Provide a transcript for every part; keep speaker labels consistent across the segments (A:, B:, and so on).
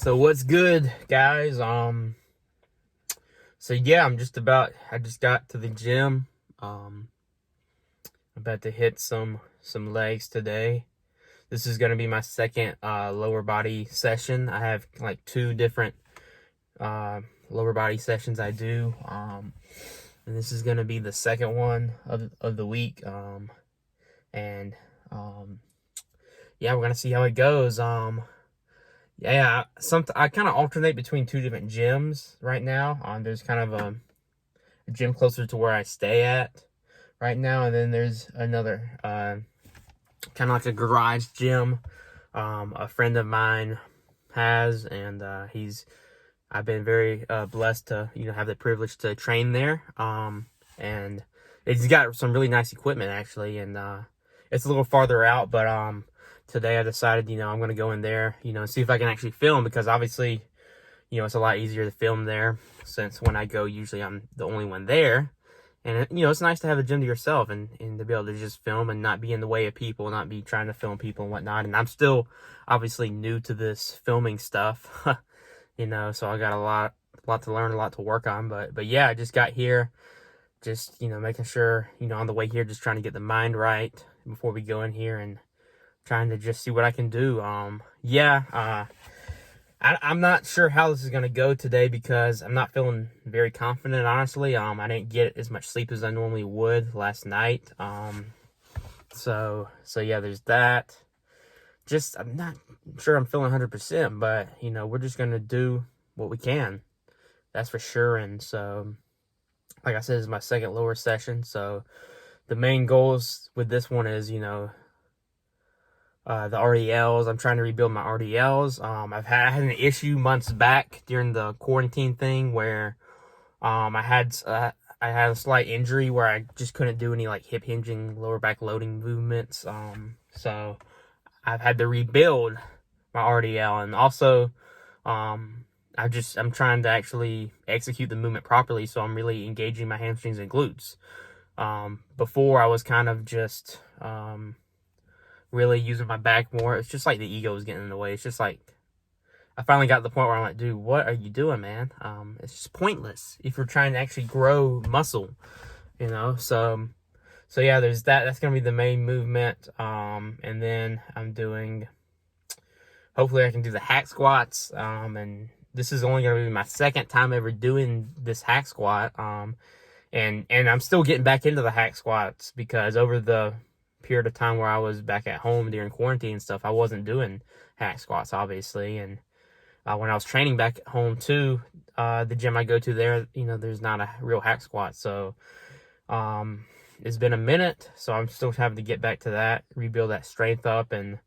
A: So what's good, guys? So yeah, I just got to the gym. I'm about to hit some legs today. This is gonna be my second lower body session. I have like two different lower body sessions I do. And this is gonna be the second one of the week. And yeah, we're gonna see how it goes. Yeah, I kind of alternate between two different gyms right now. There's kind of a gym closer to where I stay at right now, and then there's another kind of like a garage gym a friend of mine has, and I've been very blessed to have the privilege to train there. And it's got some really nice equipment actually, and it's a little farther out, but today I decided, I'm going to go in there, and see if I can actually film, because obviously, it's a lot easier to film there, since when I go, usually I'm the only one there. And, it's nice to have the gym to yourself and to be able to just film and not be in the way of people, not be trying to film people and whatnot. And I'm still obviously new to this filming stuff, so I got a lot to learn, a lot to work on. But yeah, I just got here, just, making sure, on the way here, just trying to get the mind right before we go in here and trying to just see what I can do. I'm not sure how this is going to go today, because I'm not feeling very confident, honestly. I didn't get as much sleep as I normally would last night. So yeah, there's that. Just, I'm not sure I'm feeling 100%, but, we're just going to do what we can. That's for sure. And so, like I said, this is my second lower session. So the main goals with this one is, the RDLs. I'm trying to rebuild my RDLs. I had an issue months back during the quarantine thing where I had a slight injury where I just couldn't do any like hip hinging, lower back loading movements. So I've had to rebuild my RDL, and also I'm trying to actually execute the movement properly, so I'm really engaging my hamstrings and glutes. Before I was kind of just really using my back more. It's just like the ego is getting in the way. It's just like I finally got to the point where I'm like, dude, what are you doing, man? It's just pointless if you're trying to actually grow muscle, So yeah, there's that. That's gonna be the main movement. And then hopefully I can do the hack squats. And this is only gonna be my second time ever doing this hack squat. And I'm still getting back into the hack squats, because over the period of time where I was back at home during quarantine and stuff, I wasn't doing hack squats, obviously. And when I was training back at home too, the gym I go to there, there's not a real hack squat. So it's been a minute, so I'm still having to get back to that, rebuild that strength up. And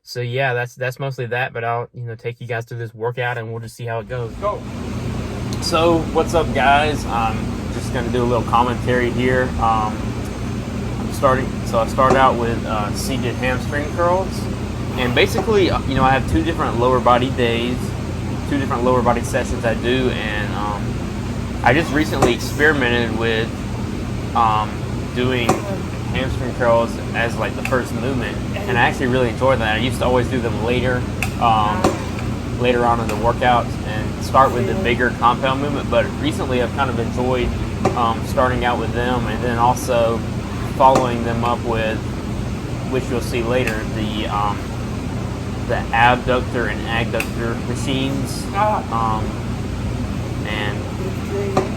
A: so yeah, that's mostly that. But I'll take you guys through this workout, and we'll just see how it goes. Go. So what's up, guys? I'm just gonna do a little commentary here. I start out with seated hamstring curls, and basically, I have two different lower body days, two different lower body sessions I do, and I just recently experimented with doing hamstring curls as like the first movement, and I actually really enjoy that. I used to always do them later on in the workouts and start with the bigger compound movement, but recently I've kind of enjoyed starting out with them, and then also following them up with, which you'll see later, the Abductor and Adductor machines,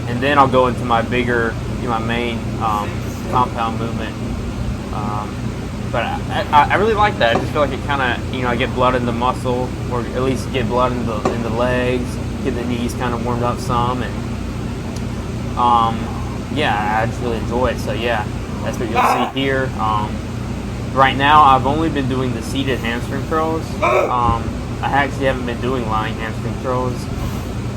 A: and then I'll go into my bigger, my main compound movement. But I really like that. I just feel like it kind of, I get blood in the muscle, or at least get blood in the legs, get the knees kind of warmed up some, and yeah, I just really enjoy it. So yeah, that's what you'll see here. Right now, I've only been doing the seated hamstring curls. I actually haven't been doing lying hamstring curls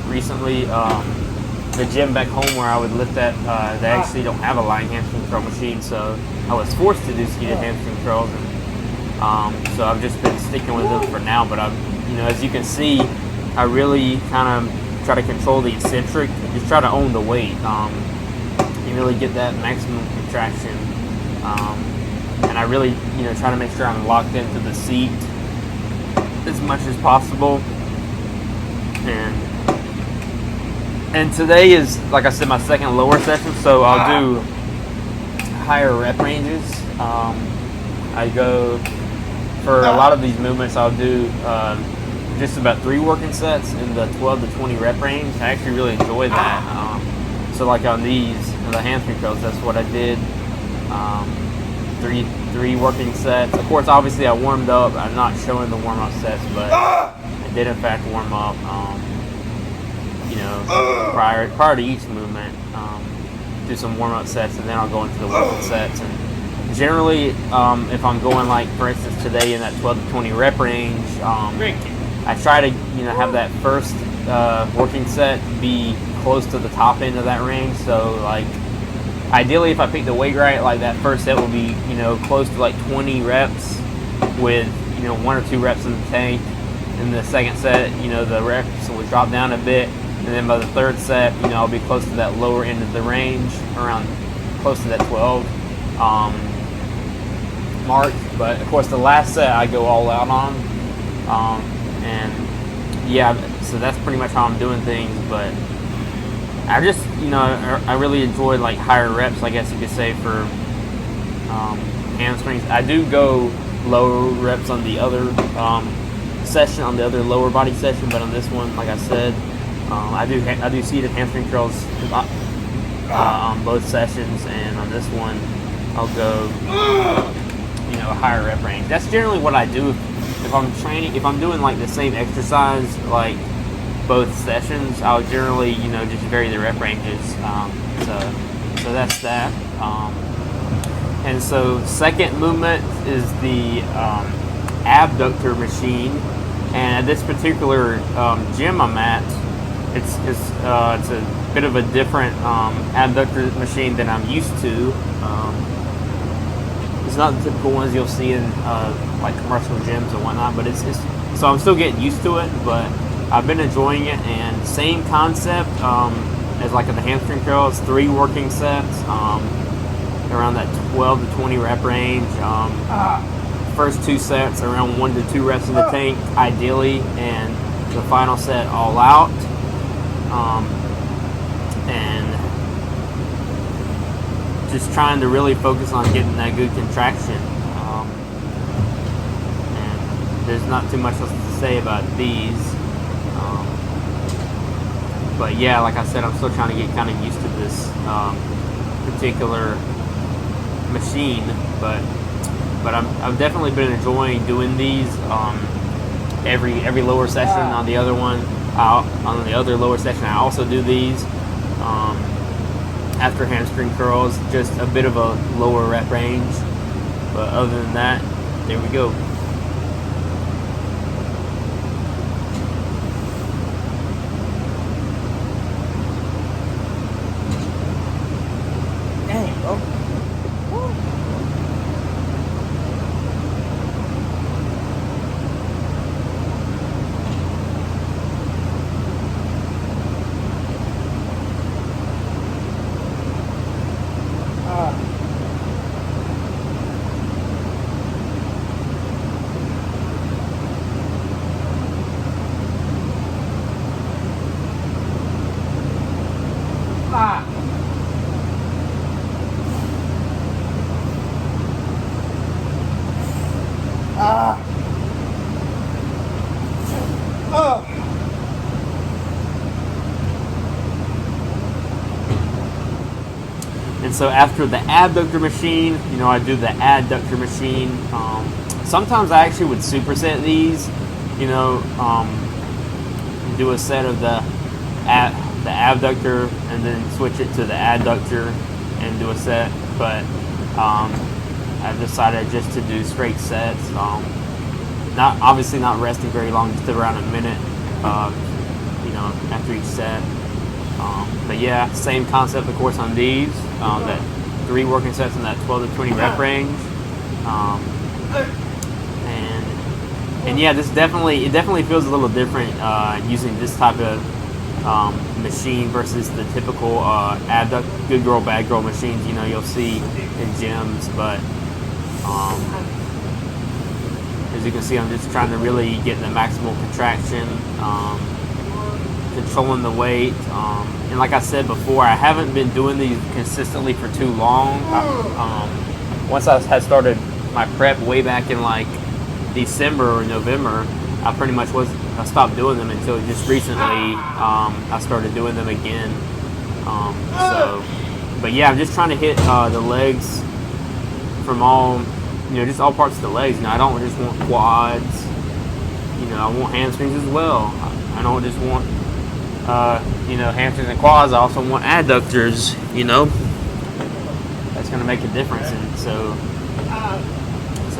A: recently. The gym back home where I would lift at, they actually don't have a lying hamstring curl machine, so I was forced to do seated hamstring curls. And, so I've just been sticking with them for now. But as you can see, I really kind of try to control the eccentric, just try to own the weight. You really get that maximum contraction, and I really try to make sure I'm locked into the seat as much as possible. And today is, like I said, my second lower session, so I'll do higher rep ranges. I go for a lot of these movements. I'll do just about 3 working sets in the 12 to 20 rep range. I actually really enjoy that. So like on these, the hamstring curls, that's what I did. Three working sets. Of course, obviously I warmed up. I'm not showing the warm-up sets, but I did in fact warm up. Prior to each movement, do some warm-up sets, and then I'll go into the working sets. And generally, if I'm going, like for instance today in that 12 to 20 rep range, I try to have that first working set be close to the top end of that range. So like ideally, if I pick the weight right, like that first set will be close to like 20 reps with 1 or 2 reps in the tank. In the second set, the reps will drop down a bit. And then by the third set, I'll be close to that lower end of the range, around close to that 12 mark. But of course, the last set I go all out on, and yeah, so that's pretty much how I'm doing things. But I just, I really enjoy like higher reps, I guess you could say, for hamstrings. I do go lower reps on the other session, on the other lower body session, but on this one, like I said, I do seated hamstring curls on both sessions, and on this one I'll go a higher rep range. That's generally what I do if I'm training. If I'm doing like the same exercise like both sessions, I'll generally just vary the rep ranges. So that's that. And so second movement is the abductor machine, and at this particular gym I'm at, it's a bit of a different abductor machine than I'm used to. It's not the typical ones you'll see in like commercial gyms and whatnot, but it's so I'm still getting used to it, but I've been enjoying it. And same concept as like the hamstring curls, 3 working sets, around that 12 to 20 rep range. First 2 sets around 1 to 2 reps in the tank, ideally, and the final set all out. And just trying to really focus on getting that good contraction. And there's not too much else to say about these. But yeah, like I said, I'm still trying to get kind of used to this particular machine. But I've definitely been enjoying doing these. Every lower session on the other one. On the other lower session, I also do these after hamstring curls, just a bit of a lower rep range. But other than that, there we go.
B: Dang, bro.
A: And so after the abductor machine, I do the adductor machine. Sometimes I actually would superset these, do a set of the abductor and then switch it to the adductor and do a set. But I've decided just to do straight sets. Obviously not resting very long, just around a minute, after each set. But yeah, same concept, of course, on these. That 3 working sets in that 12 to 20 rep range. And yeah, it definitely feels a little different using this type of machine versus the typical abduct good girl bad girl machines you'll see in gyms. But as you can see, I'm just trying to really get the maximal contraction controlling the weight. And like I said before, I haven't been doing these consistently for too long. Once I had started my prep way back in like December or November, I stopped doing them until just recently I started doing them again. But yeah, I'm just trying to hit the legs from all, just all parts of the legs. I don't just want quads. I want hamstrings as well. I don't just want, hamstrings and quads. I also want adductors. That's going to make a difference. And so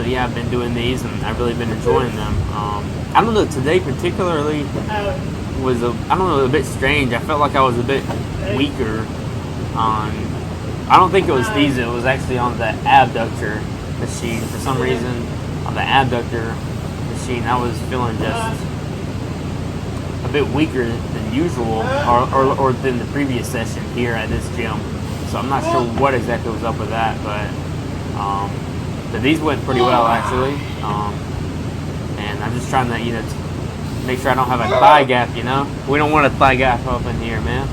A: yeah, I've been doing these, and I've really been enjoying them. I don't know. Today particularly was a bit strange. I felt like I was a bit weaker on. I don't think it was these. It was actually on the Abductor machine. For some reason, on the Abductor machine, I was feeling just a bit weaker than usual, or than the previous session here at this gym. So I'm not sure what exactly was up with that, but these went pretty well actually. And I'm just trying to, make sure I don't have a thigh gap. We don't want a thigh gap up in here, man.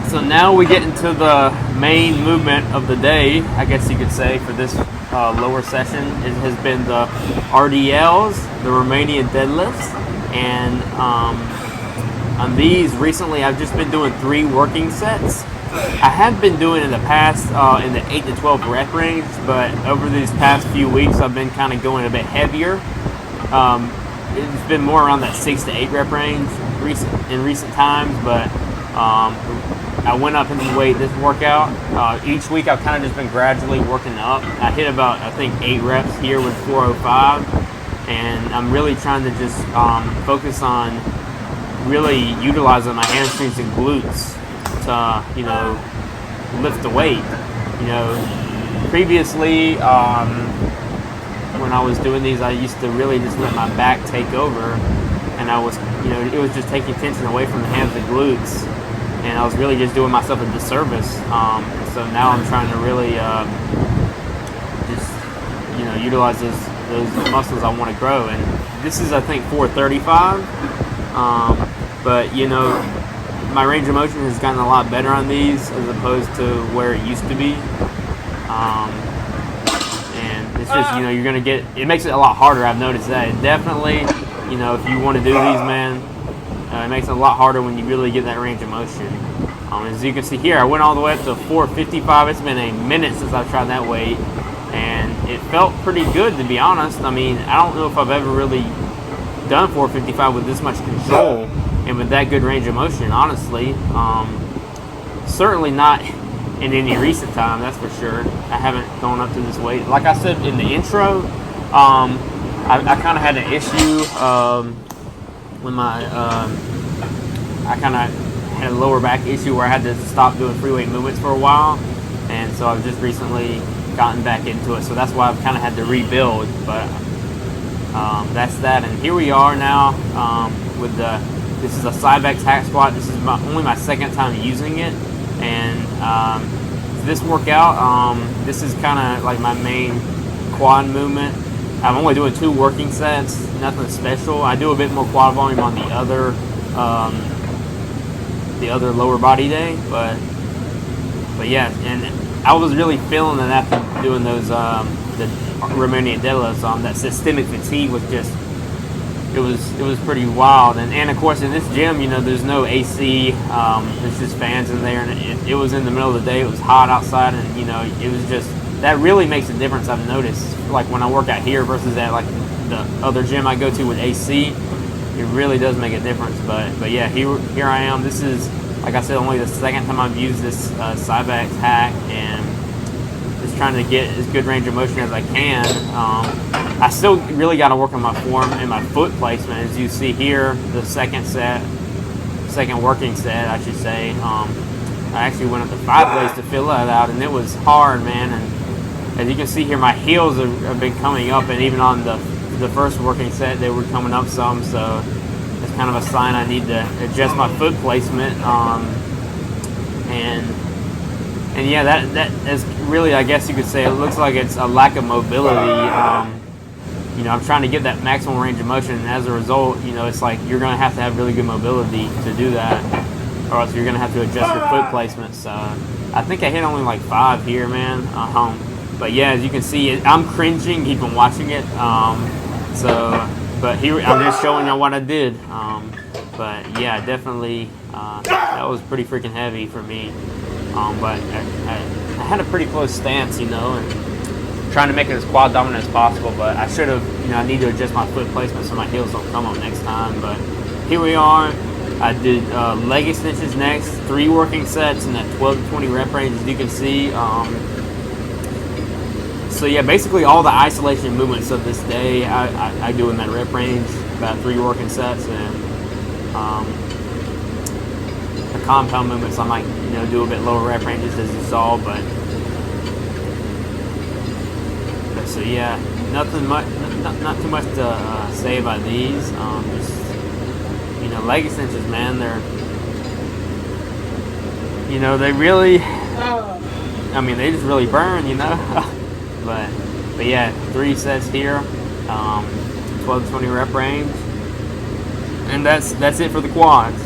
A: So now we get into the main movement of the day, I guess you could say, for this lower session. It has been the RDLs, the Romanian deadlifts, and on these recently I've just been doing 3 working sets. I have been doing in the past in the 8 to 12 rep range, but over these past few weeks I've been kind of going a bit heavier. It's been more around that 6 to 8 rep range in recent times, but I went up in weight this workout. Each week I've kind of just been gradually working up. I hit about, I think, 8 reps here with 405, and I'm really trying to just focus on really utilizing my hamstrings and glutes to, lift the weight. Previously, when I was doing these, I used to really just let my back take over, and I was, it was just taking tension away from the hams and glutes, and I was really just doing myself a disservice. So now I'm trying to really just, utilize those muscles I want to grow. And this is, I think, 435. But my range of motion has gotten a lot better on these as opposed to where it used to be. And it's just, you're going to get, it makes it a lot harder. I've noticed that. It definitely, if you want to do these, man, it makes it a lot harder when you really get that range of motion. As you can see here, I went all the way up to 455. It's been a minute since I've tried that weight, and it felt pretty good, to be honest. I mean, I don't know if I've ever really done 455 with this much control and with that good range of motion, honestly. Certainly not in any recent time, that's for sure. I haven't gone up to this weight. Like I said in the intro, I kind of had an issue with my, I kind of had a lower back issue where I had to stop doing free weight movements for a while, and so I've just recently gotten back into it. So that's why I've kind of had to rebuild. But that's that, and here we are now with this is a side back hack squat. This is only my second time using it, and this workout, this is kind of like my main quad movement. I'm only doing 2 working sets, nothing special. I do a bit more quad volume on the other lower body day, but But yeah, and I was really feeling it after doing those the Romanian deadlifts. That systemic fatigue was just it was pretty wild. And of course in this gym, you know, there's no AC. There's just fans in there, and it was in the middle of the day. It was hot outside, and you know, it was just that really makes a difference. I've noticed, like when I work out here versus at like the other gym I go to with AC, it really does make a difference. But yeah, here I am. This is, like I said, only the second time I've used this Cybex hack, and just trying to get as good range of motion as I can. I still really got to work on my form and my foot placement. As you see here, the second working set, I should say. I actually went up to 5 plates to fill that out, and it was hard, man. And as you can see here, my heels have been coming up, and even on the first working set, they were coming up some. So it's kind of a sign I need to adjust my foot placement. And yeah, that is really, I guess you could say, it looks like it's a lack of mobility. You know, I'm trying to get that maximum range of motion, and as a result, you know, it's like you're going to have really good mobility to do that, or else you're going to have to adjust your foot placement. So I think I hit only like 5 here, man. But yeah, as you can see, I'm cringing even watching it. But here I'm just showing you what I did. But yeah, definitely that was pretty freaking heavy for me. But I had a pretty close stance, you know, and trying to make it as quad dominant as possible. But I should have, you know, I need to adjust my foot placement so my heels don't come up next time. But here we are. I did leg extensions next, 3 working sets in that 12 to 20 rep range, as you can see. So yeah, basically all the isolation movements of this day I do in that rep range, about 3 working sets, and the compound movements I might, you know, do a bit lower rep ranges, as you saw. But so yeah, nothing much, not too much to say about these. Just, you know, leg extensions, man, they're, you know, they really, I mean, they just really burn, you know. but yeah, 3 sets here, 12 to 20 rep range, and that's it for the quads.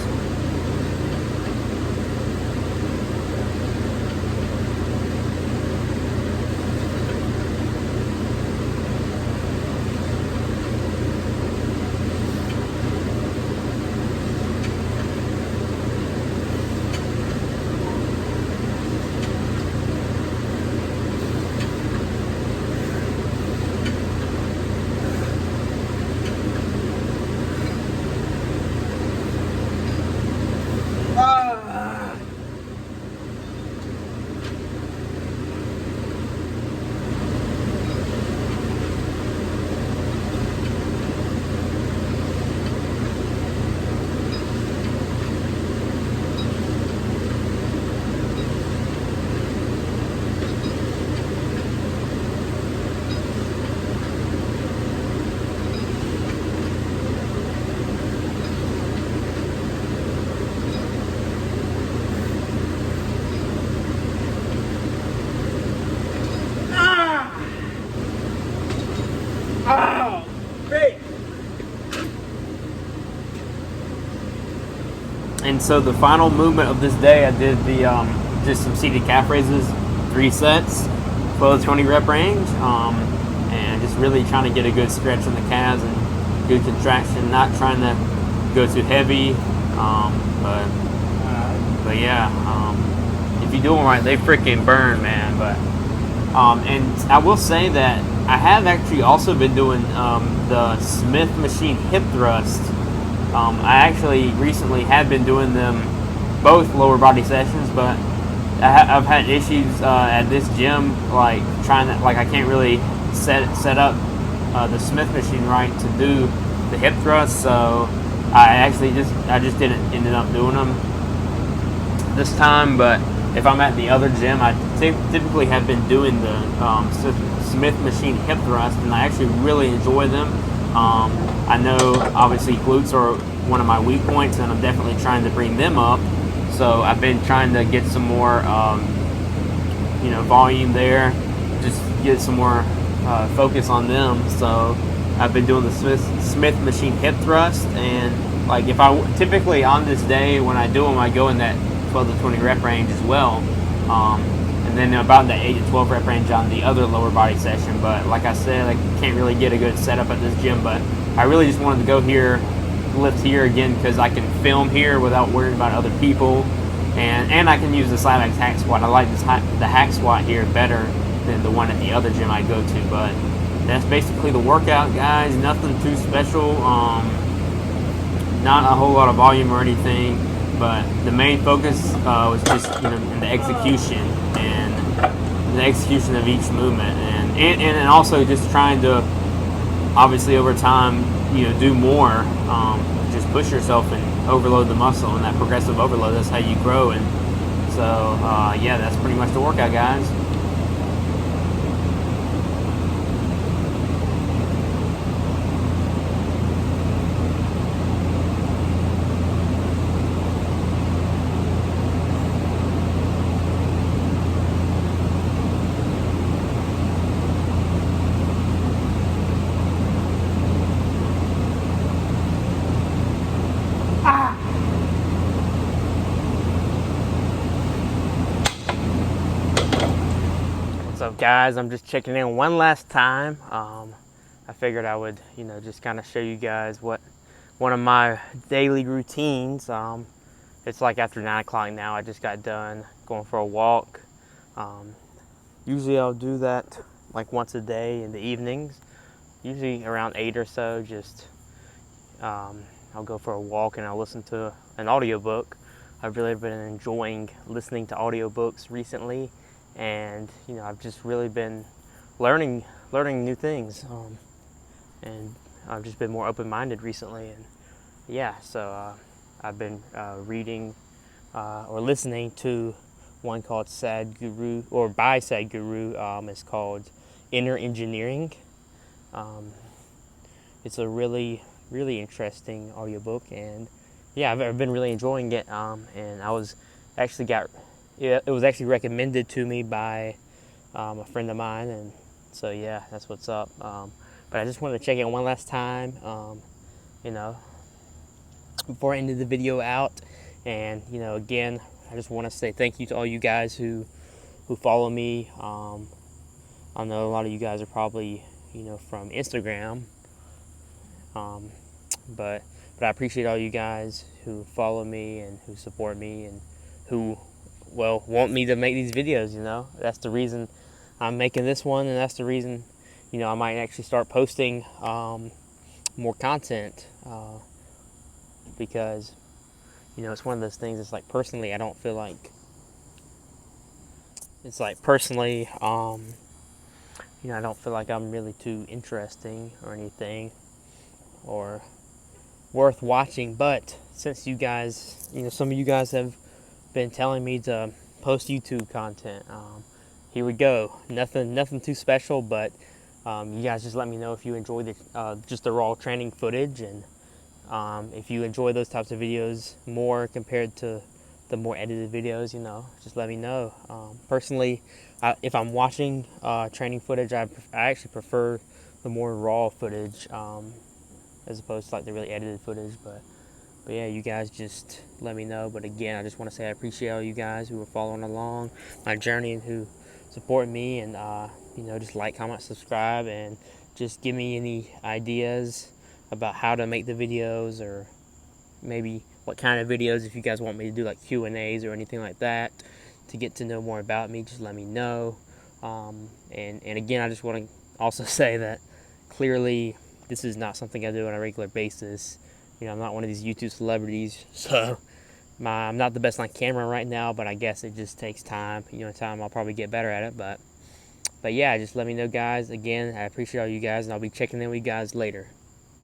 A: And so the final movement of this day, I did the just some seated calf raises, 3 sets, 12 to 20 rep range, and just really trying to get a good stretch in the calves and good contraction, not trying to go too heavy, but yeah, if you do them right, they freaking burn, man. But and I will say that I have actually also been doing the Smith machine hip thrust. I actually recently have been doing them both lower body sessions, but I've had issues at this gym, like trying to, like I can't really set up the Smith machine right to do the hip thrust, so I just didn't ended up doing them this time. But if I'm at the other gym, I typically have been doing the Smith machine hip thrust, and I actually really enjoy them. I know obviously glutes are one of my weak points, and I'm definitely trying to bring them up. So I've been trying to get some more, you know, volume there, just get some more focus on them. So I've been doing the Smith machine hip thrust, and like if I typically on this day when I do them, I go in that 12 to 20 rep range as well. And then about the 8 to 12 rep range on the other lower body session. But like I said, I can't really get a good setup at this gym, but I really just wanted to go here, lift here again, because I can film here without worrying about other people, and I can use the side X hack squat. I like the hack squat here better than the one at the other gym I go to. But that's basically the workout, guys. Nothing too special. Not a whole lot of volume or anything, but the main focus was just in the execution and the execution of each movement, and also just trying to, obviously over time, do more. Just push yourself and overload the muscle, and that progressive overload, that's how you grow. And so yeah, that's pretty much the workout, guys. What's up, guys? I'm just checking in one last time. I figured I would, just kind of show you guys what one of my daily routines. It's like after 9 o'clock now. I just got done going for a walk. Usually I'll do that like once a day in the evenings, usually around 8 or so. Just I'll go for a walk and I'll listen to an audiobook. I've really been enjoying listening to audiobooks recently, and I've just really been learning new things, and I've just been more open-minded recently. And yeah, so I've been reading or listening to one called Sadhguru, or by Sadhguru. It's called Inner Engineering. It's a really interesting audiobook, and yeah, I've been really enjoying it. And I was actually it was actually recommended to me by a friend of mine, and so yeah, that's what's up. But I just wanted to check in one last time, before I ended the video out. And again, I just want to say thank you to all you guys who follow me. I know a lot of you guys are probably from Instagram, but I appreciate all you guys who follow me and who support me and who want me to make these videos. That's the reason I'm making this one, and that's the reason I might actually start posting more content, because it's one of those things. It's like, personally, I don't feel like I don't feel like I'm really too interesting or anything, or worth watching. But since you guys, some of you guys have been telling me to post YouTube content, here we go. Nothing too special, but you guys just let me know if you enjoy just the raw training footage, and if you enjoy those types of videos more compared to the more edited videos, just let me know. Personally, if I'm watching training footage, I actually prefer the more raw footage, as opposed to like the really edited footage. But yeah, you guys just let me know. But again, I just want to say I appreciate all you guys who are following along my journey and who support me, and just like, comment, subscribe, and just give me any ideas about how to make the videos, or maybe what kind of videos, if you guys want me to do like Q&As or anything like that, to get to know more about me. Just let me know. And again, I just want to also say that clearly this is not something I do on a regular basis. I'm not one of these YouTube celebrities, so I'm not the best on camera right now, but I guess it just takes time. In time I'll probably get better at it. But yeah, just let me know, guys. Again, I appreciate all you guys, and I'll be checking in with you guys later.